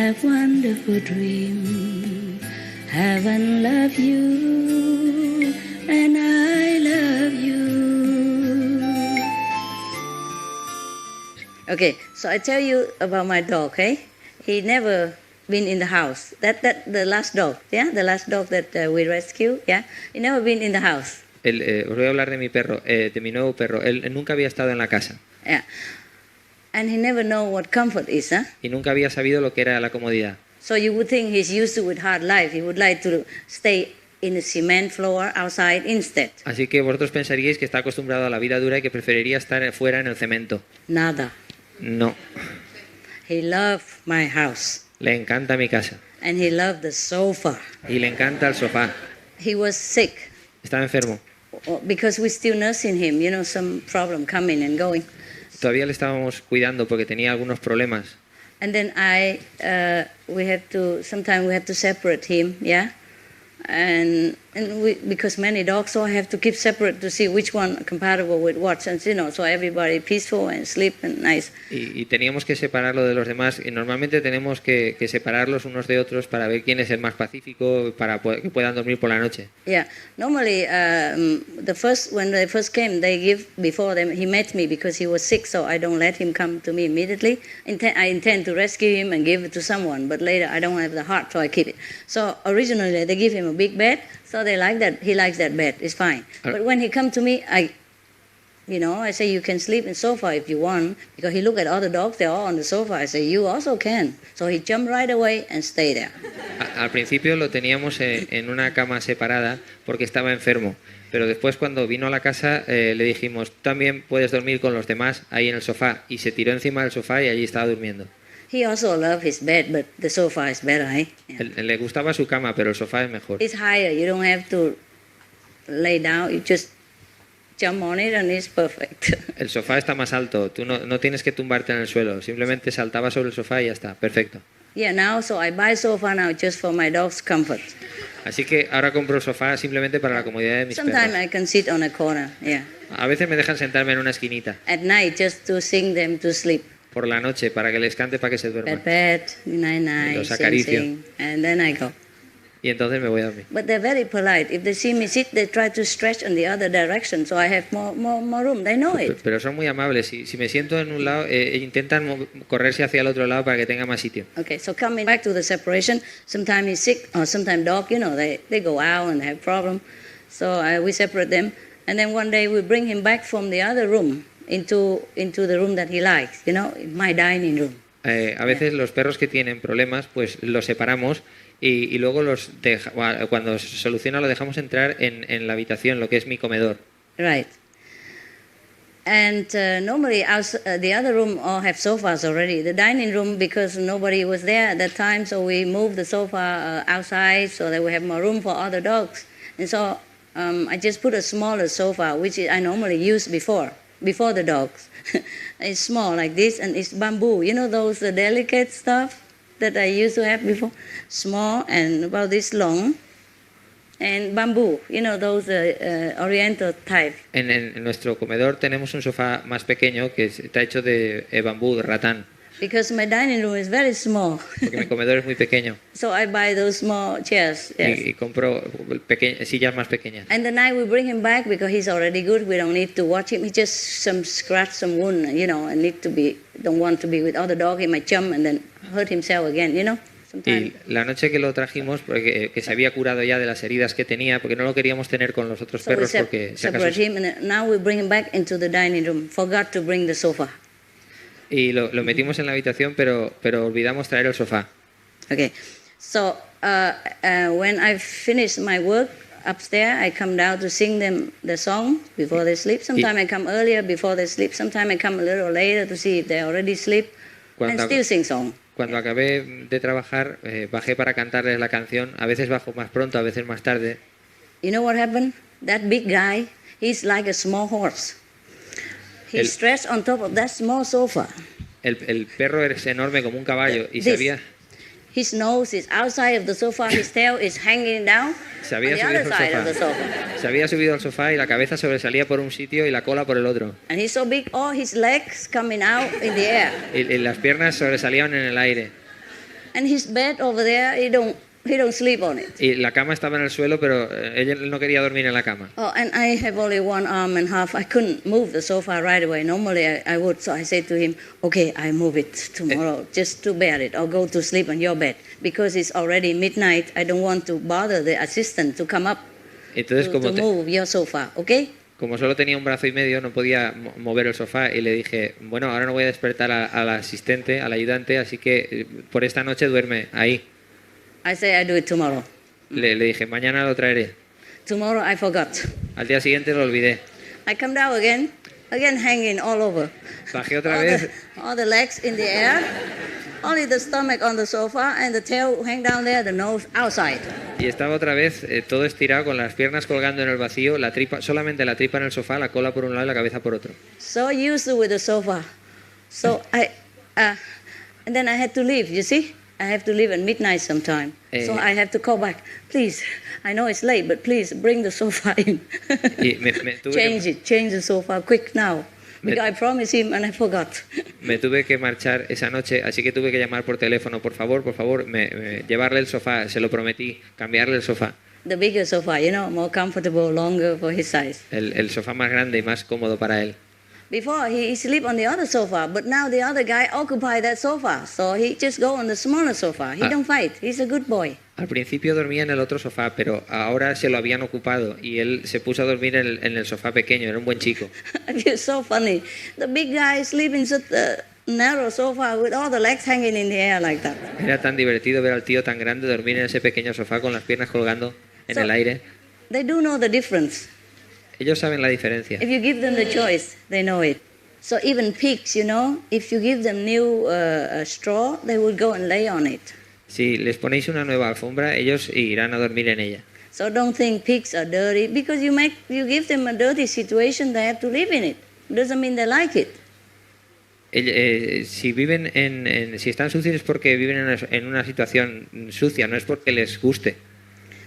have wonderful dreams. Heaven love you, and I love you. Okay, so I tell you about my dog, okay? He never been in the house. That the last dog, yeah? The last dog that we rescued, yeah? He never been in the house. Os voy a hablar de mi perro, de mi nuevo perro. Él nunca había estado en la casa. Yeah. And he never know what comfort is, huh? Y nunca había sabido lo que era la comodidad. So you would think he's used to with hard life. He would like to stay in the cement floor outside instead. Así que vosotros pensaríais que está acostumbrado a la vida dura y que preferiría estar fuera en el cemento. Nada. No. He loved my house. Le encanta mi casa. And he loved the sofa. Y le encanta el sofá. He was sick. Estaba enfermo. Because we're still nursing him, you know, some problem coming and going. Todavía le estábamos cuidando porque tenía algunos problemas. And then sometimes we have to separate him, yeah? And because many dogs, so I have to keep separate to see which one compatible with what, and you know, so everybody peaceful and sleep and nice. Y teníamos que separarlo de los demás, y normalmente tenemos que separarlos unos de otros para ver quién es el más pacífico, para que puedan dormir por la noche. Yeah, normally when they first came, they give before them. He met me because he was sick, so I don't let him come to me immediately. I intend to rescue him and give it to someone, but later I don't have the heart, so I keep it. So originally they give him a big bed, so they like that. He likes that bed. It's fine. But when he come to me, I say you can sleep in sofa if you want, because he look at other dogs, they're all on the sofa. I say you also can. So he jumped right away and stay there. Al principio lo teníamos en una cama separada porque estaba enfermo, pero después cuando vino a la casa le dijimos también puedes dormir con los demás ahí en el sofá, y se tiró encima del sofá y allí estaba durmiendo. He also loved his bed, but the sofa is better, eh? Yeah. Le gustaba su cama, pero el sofá es mejor. It's higher. You don't have to lay down. You just jump on it and it's perfect. El sofá está más alto. Tú no tienes que tumbarte en el suelo. Simplemente saltaba sobre el sofá y ya está. Perfecto. Yeah, now so I buy sofa now just for my dog's comfort. Así que ahora compro el sofá simplemente para la comodidad de mis perros. Sometimes I can sit on a corner. Yeah. A veces me dejan sentarme en una esquinita. At night, just to sing them to sleep. Por la noche, para que les cante, para que se duerman. Pet, night, los acaricio. Sing, and then I go. Y entonces me voy a dormir. But they're very polite. If they see me sit, they try to stretch in the other direction, so I have more room. They know it. Pero son muy amables. Si me siento en un lado, intentan correrse hacia el otro lado para que tenga más sitio. Okay, so coming back to the separation, sometimes he's sick, or sometimes dog, you know, they go out and they have problem. So we separate them, and then one day we bring him back from the other room into the room that he likes, you know, my dining room. A veces los perros que tienen problemas, pues los separamos y luego cuando se soluciona lo dejamos entrar en la habitación, lo que es mi comedor. Right. And normally the other room all have sofas already. The dining room, because nobody was there at that time, so we moved the sofa outside so that we have more room for other dogs. And so I just put a smaller sofa, which I normally use before the dogs. It's small like this, and it's bamboo. You know those delicate stuff that I used to have before? Small and about this long. And bamboo, you know those oriental type. En nuestro comedor tenemos un sofá más pequeño que está hecho de bambú, de ratán. Because my dining room is very small. Porque mi comedor es muy pequeño. So I buy those small chairs. Yes. Y compro sillas más pequeñas. And the night we bring him back because he's already good. We don't need to watch him. He just some scratch, some wound, you know, and don't want to be with other dog. He might jump and then hurt himself again, you know. Y la noche que lo trajimos, porque que se había curado ya de las heridas que tenía, porque no lo queríamos tener con los otros perros, porque si acaso... Separate him, and now we bring him back into the dining room. Forgot to bring the sofa. Y lo metimos en la habitación, pero olvidamos traer el sofá. Okay, so when I finish my work upstairs, I come down to sing them the song before they sleep. Sometimes I come earlier before they sleep. Sometimes I come a little later to see if they already sleep, and still sing song. Cuando acabé de trabajar, bajé para cantarles la canción. A veces bajo más pronto, a veces más tarde. You know what happened? That big guy, he's like a small horse. He's stretched on top of that small sofa. El perro es enorme como un caballo y His nose is outside of the sofa. His tail is hanging down on the other side of the sofa. Se había subido al sofá y la cabeza sobresalía por un sitio y la cola por el otro. And he's so big, all his legs coming out in the air. Y las piernas sobresalían en el aire. And his bed over there, he don't sleep on it. Y la cama estaba en el suelo, pero él no quería dormir en la cama. Oh, and I have only one arm and half. I couldn't move the sofa right away. Normally I would. So I said to him, okay, I move it tomorrow just to bear it, or go to sleep on your bed. Because it's already midnight, I don't want to bother the assistant to come up Entonces, to move your sofa, okay? Como solo tenía un brazo y medio, no podía mover el sofá y le dije, bueno, ahora no voy a despertar al asistente, al ayudante, así que por esta noche duerme ahí. I say I do it tomorrow. Le dije, mañana lo traeré. Tomorrow I forgot. Al día siguiente lo olvidé. I come down again hanging all over. Bajé otra vez. All the legs in the air, only the stomach on the sofa and the tail hang down there, the nose outside. Y estaba otra vez todo estirado, con las piernas colgando en el vacío, la tripa, solamente la tripa en el sofá, la cola por un lado y la cabeza por otro. So used with the sofa. So and then I had to leave, you see? I have to leave at midnight sometime. So I have to call back. Please, I know it's late, but please bring the sofa in. Change the sofa quick now. Because I promised him and I forgot. Me tuve que marchar esa noche, así que tuve que llamar por teléfono, por favor, llevarle el sofá, se lo prometí, cambiarle el sofá. The bigger sofa, more comfortable, longer for his size. El sofá más grande y más cómodo para él. Before he sleep on the other sofa, but now the other guy occupy that sofa, so he just go on the smaller sofa. He don't fight. He's a good boy. Al principio dormía en el otro sofá, pero ahora se lo habían ocupado y él se puso a dormir en el sofá pequeño. Era un buen chico. It's so funny. The big guy sleep in such a narrow sofa with all the legs hanging in the air like that. Era tan divertido ver al tío tan grande dormir en ese pequeño sofá con las piernas colgando en el aire. They do know the difference. Ellos saben la diferencia. If you give them the choice, they know it. So even pigs, if you give them new straw, they will go and lay on it. Si les ponéis una nueva alfombra, ellos irán a dormir en ella. So don't think pigs are dirty, because you give them a dirty situation, they have to live in it. Doesn't mean they like it. Si están sucios es porque viven en una situación sucia, no es porque les guste.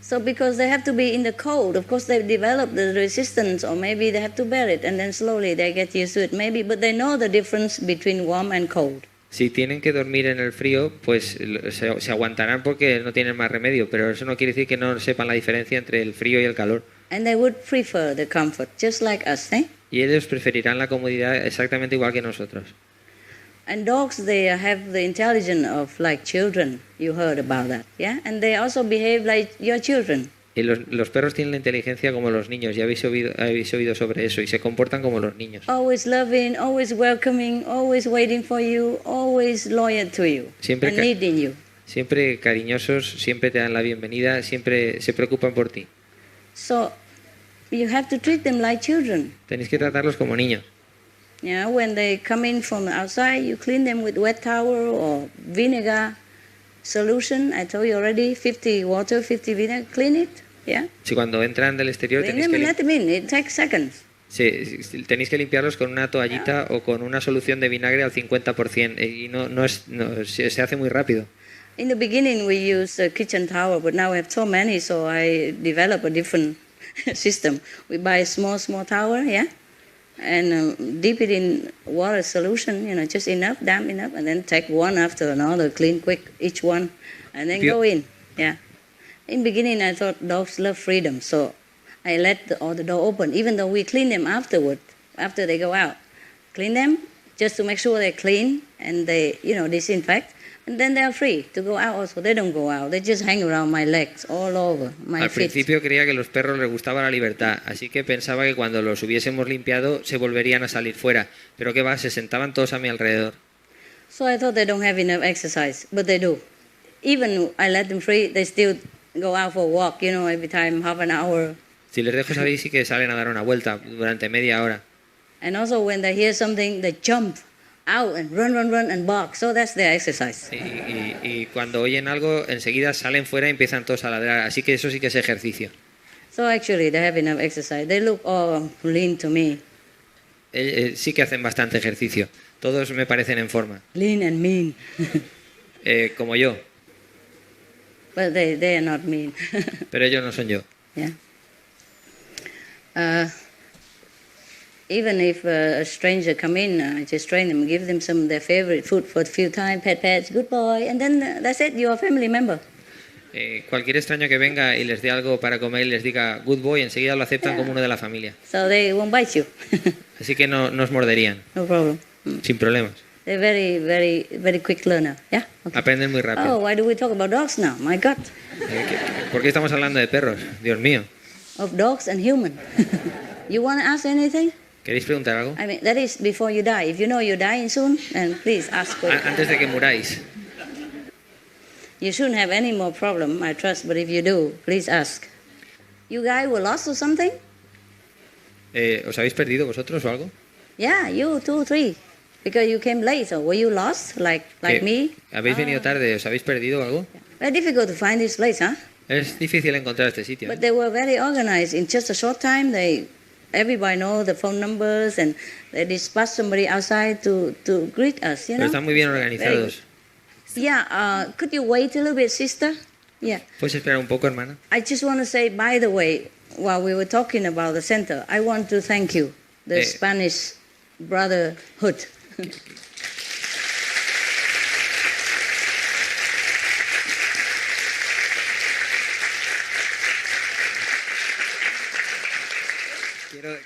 So because they have to be in the cold, of course they develop the resistance, or maybe they have to bear it, and then slowly they get used to it, maybe, but they know the difference between warm and cold. Si tienen que dormir en el frío, pues se aguantarán porque no tienen más remedio, pero eso no quiere decir que no sepan la diferencia entre el frío y el calor. And they would prefer the comfort, just like us, eh? Y ellos preferirán la comodidad exactamente igual que nosotros. And dogs, they have the intelligence of like children. You heard about that, yeah? And they also behave like your children. Y los perros tienen la inteligencia como los niños, ya habéis oído sobre eso, y se comportan como los niños. Always loving, always welcoming, always waiting for you, always loyal to you, and needing you. Siempre cariñosos, siempre te dan la bienvenida, siempre se preocupan por ti. So you have to treat them like children. Tenéis que tratarlos como niños. Yeah, when they come in from outside, you clean them with wet towel or vinegar solution. I told you already, 50 water, 50 vinegar, clean it. Yeah. Si cuando entran del exterior tenéis que let them in. It takes seconds. Sí, tenéis que limpiarlos con una toallita o con una solución de vinagre al 50%, y se hace muy rápido. In the beginning we used a kitchen towel, but now we have so many, so I developed a different system. We buy a small towel, yeah, and dip it in water solution, just enough, damp enough, and then take one after another, clean quick each one, and then go in, yeah. In beginning, I thought dogs love freedom, so I let the door open, even though we clean them afterward, after they go out. Clean them just to make sure they're clean and they, disinfect, and then they're free to go out also. They don't go out, they just hang around my legs, all over my feet. Al principio creía que a los perros les gustaba la libertad, así que pensaba que cuando los hubiésemos limpiado se volverían a salir fuera, pero qué va, se sentaban todos a mi alrededor. So I thought they don't have enough exercise, but they do. Even I let them free, they still go out for a walk, every time, half an hour. Si les dejo salir, sí que salen a dar una vuelta durante media hora. And also when they hear something, they jump out and run and bark. So that's their exercise. Y cuando oyen algo, enseguida salen fuera y empiezan todos a ladrar. Así que eso sí que es ejercicio. So actually they have enough exercise. They look all lean to me. Sí que hacen bastante ejercicio. Todos me parecen en forma. Lean and mean. Como yo. But they are not mean. Pero ellos no son yo. Yeah. Even if a stranger come in, I just train them, give them some of their favorite food for a few times, pet, good boy, and then that's it, you're a family member. Cualquier extraño que venga y les dé algo para comer y les diga good boy, enseguida lo aceptan como uno de la familia. So they won't bite you. Así que no os morderían. No problem. Sin problemas. They're very quick learner. Yeah. Okay. Aprenden muy rápido. Oh, why do we talk about dogs now? My God. ¿Por qué estamos hablando de perros? Dios mío. Of dogs and human. You want to ask anything? ¿Queréis preguntar algo? I mean, that is before you die. If you know you're dying soon, then please ask. Antes de que muráis. You shouldn't have any more problem, I trust, but if you do, please ask. You guys were lost or something? ¿Os habéis perdido vosotros o algo? Yeah, you 2, 3. Because you came late, so were you lost, like me? ¿Habéis venido tarde? ¿Os habéis perdido o algo? Very difficult to find this place, huh? Es difícil encontrar este sitio. But they were very organized. In just a short time, everybody knows the phone numbers, and they dispatched somebody outside to greet us, you know? Pero están muy bien organizados. Yeah, could you wait a little bit, sister? Yeah. ¿Puedes esperar un poco, hermana? I just want to say, by the way, while we were talking about the center, I want to thank you, the Spanish Brotherhood.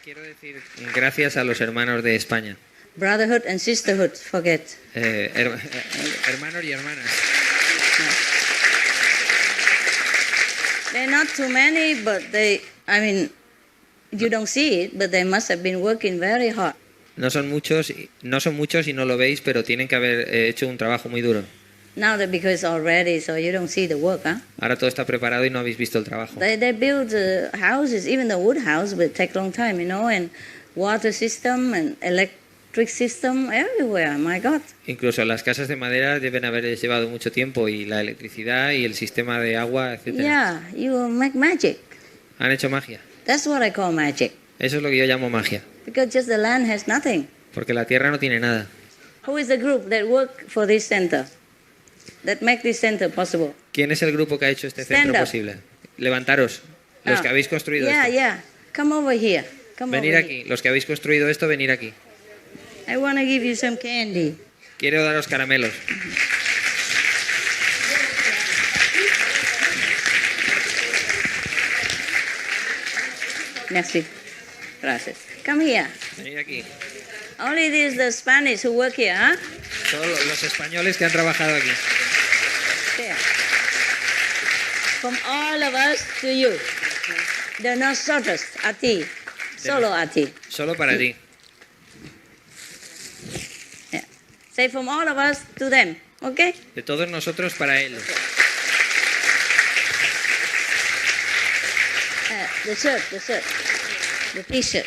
Quiero decir gracias a los hermanos de España. Brotherhood and sisterhood, forget. Hermanos y hermanas. They're not too many, but you don't see it, but they must have been working very hard. No son muchos y no lo veis, pero tienen que haber hecho un trabajo muy duro. Now that because it's all ready, so you don't see the work, huh? Ahora todo está preparado y no habéis visto el trabajo. They build houses, even the wood house will take a long time, you know, and water system and electric system everywhere. My God. Incluso las casas de madera deben haber llevado mucho tiempo y la electricidad y el sistema de agua, etcétera. Yeah, you make magic. Han hecho magia. That's what I call magic. Eso es lo que yo llamo magia. Because just the land has nothing. Porque la tierra no tiene nada. Who is the group that work for this center? That make this center possible? ¿Quién es el grupo que ha hecho este centro posible? Levantaros, los que habéis construido esto. Yeah. Come over here. Venir aquí, los que habéis construido esto, venir aquí. I want to give you some candy. Quiero daros caramelos. Merci. Gracias. Come here. Venid aquí. Only these the Spanish who work here, huh? Solo los españoles que han trabajado aquí. There. From all of us to you. De nosotros, a ti. Solo a ti. Solo para ti. Yeah. Say from all of us to them, okay? De todos nosotros para él. The shirt, the t-shirt.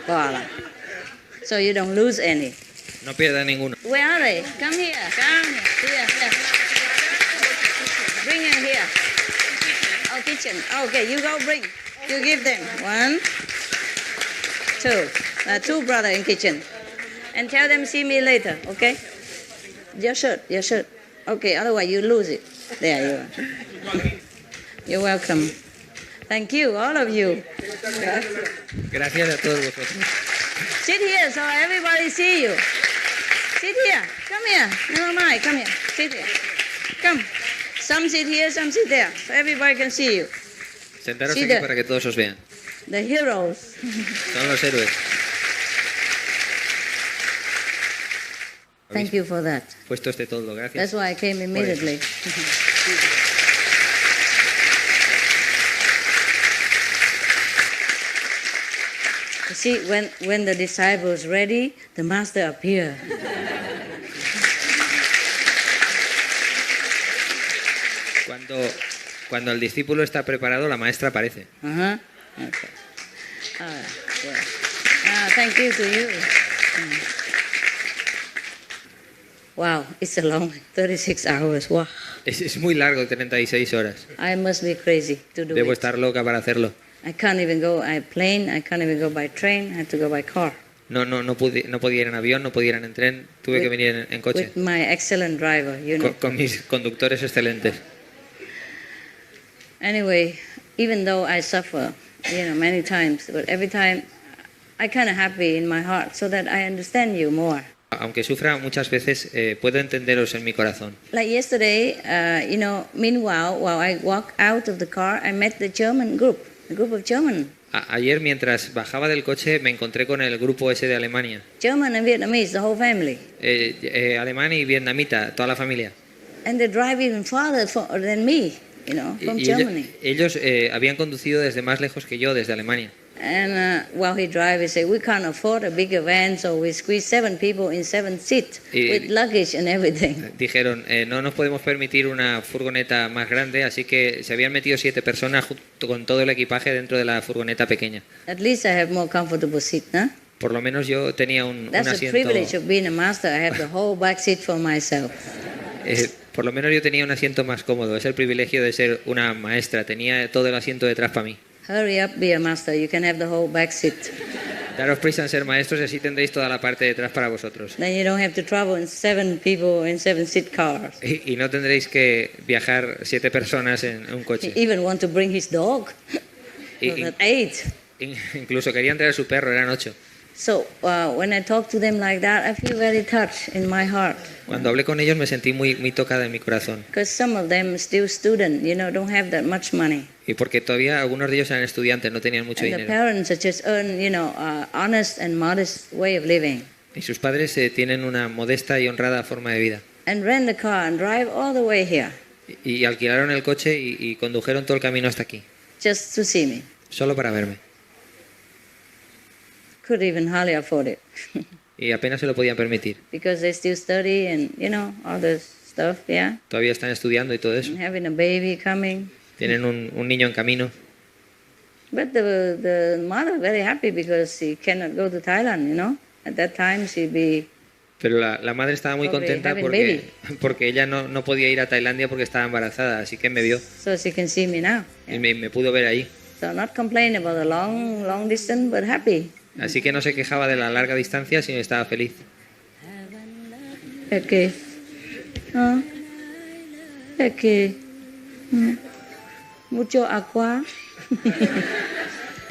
Voila. So you don't lose any. No pierda ninguno. Where are they? Come here. Here. Bring him here. Oh, kitchen. Okay, you go bring. You give them. 1, 2. 2 brother in kitchen. And tell them see me later, okay? Your shirt. Okay, otherwise you lose it. There you are. You're welcome. Thank you, all of you. Gracias a todos vosotros. Sit here so everybody see you. Sit here. Come here. Never mind. Come here. Sit here. Come. Some sit here, some sit there. So everybody can see you. Sentaros aquí para que todos os vean. The heroes. Son los héroes. Thank you for that. Puesto este todo, gracias. That's why I came immediately. You see, when the disciples ready, the master appear. Cuando el discípulo está preparado, la maestra aparece. Okay. Thank you to you. Wow, it's a long 36 hours. Wow. Es muy largo, 36 horas. I must be crazy to do Debo it. estar loca para hacerlo. I can't even go by plane. I can't even go by train. I have to go by car. No podía ir en avión, no podía ir en tren. Tuve que venir en coche. With my excellent driver, you know. Con mis conductores excelentes. Anyway, even though I suffer, many times, but every time I kind of happy in my heart so that I understand you more. Aunque sufra muchas veces, puedo entenderos en mi corazón. Like yesterday, meanwhile, while I walk out of the car, I met the German group, a group of German. Ayer, mientras bajaba del coche, me encontré con el grupo ese de Alemania. German and Vietnamese, the whole family. Alemán y vietnamita, toda la familia. And they drive even farther than me, from Germany. Ellos habían conducido desde más lejos que yo, desde Alemania. And while he drives, he said, we can't afford a bigger van, so we squeeze 7 people in 7 seats with luggage and everything. Dijeron, no nos podemos permitir una furgoneta más grande, así que se habían metido 7 personas junto con todo el equipaje dentro de la furgoneta pequeña. At least I have more comfortable seat, huh? Por lo menos yo tenía un That's asiento. the privilege of being a master. I have the whole back seat for myself. Por lo menos yo tenía un asiento más cómodo. Es el privilegio de ser una maestra. Tenía todo el asiento detrás para mí. Hurry up, be a master. You can have the whole back seat. Daros prisa en ser maestros y así tendréis toda la parte de atrás para vosotros. Then you don't have to travel in 7 people in 7-seat cars. Y no tendréis que viajar 7 personas en un coche. He even want to bring his dog. So that 8. Incluso querían traer su perro, eran 8. So when I talk to them like that, I feel very touched in my heart. Cuando hablé con ellos me sentí muy tocada en mi corazón. Because some of them still student, don't have that much money. Y porque todavía algunos de ellos eran estudiantes, no tenían mucho And dinero. the parents just earn, honest and modest way of living. Y sus padres tienen una modesta y honrada forma de vida. And rent the car and drive all the way here. Y alquilaron el coche y condujeron todo el camino hasta aquí. Just to see me. Solo para verme. Could even hardly afford it. Y apenas se lo podían permitir. Because they still study and, all this stuff, yeah. Todavía están estudiando y todo eso. And having a baby coming. Tienen un niño en camino. But the mother very happy because she cannot go to Thailand, At that time she'd be... Pero la madre estaba muy contenta porque ella no podía ir a Tailandia porque estaba embarazada, así que me vio. So she can see me now. Y me pudo ver ahí. So not complain about the long distance, but happy. Así que no se quejaba de la larga distancia, sino estaba feliz. Okay. Okay. Mucho agua.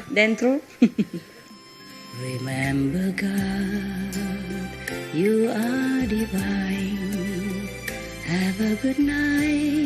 Dentro. Remember God, you are divine. Have a good night.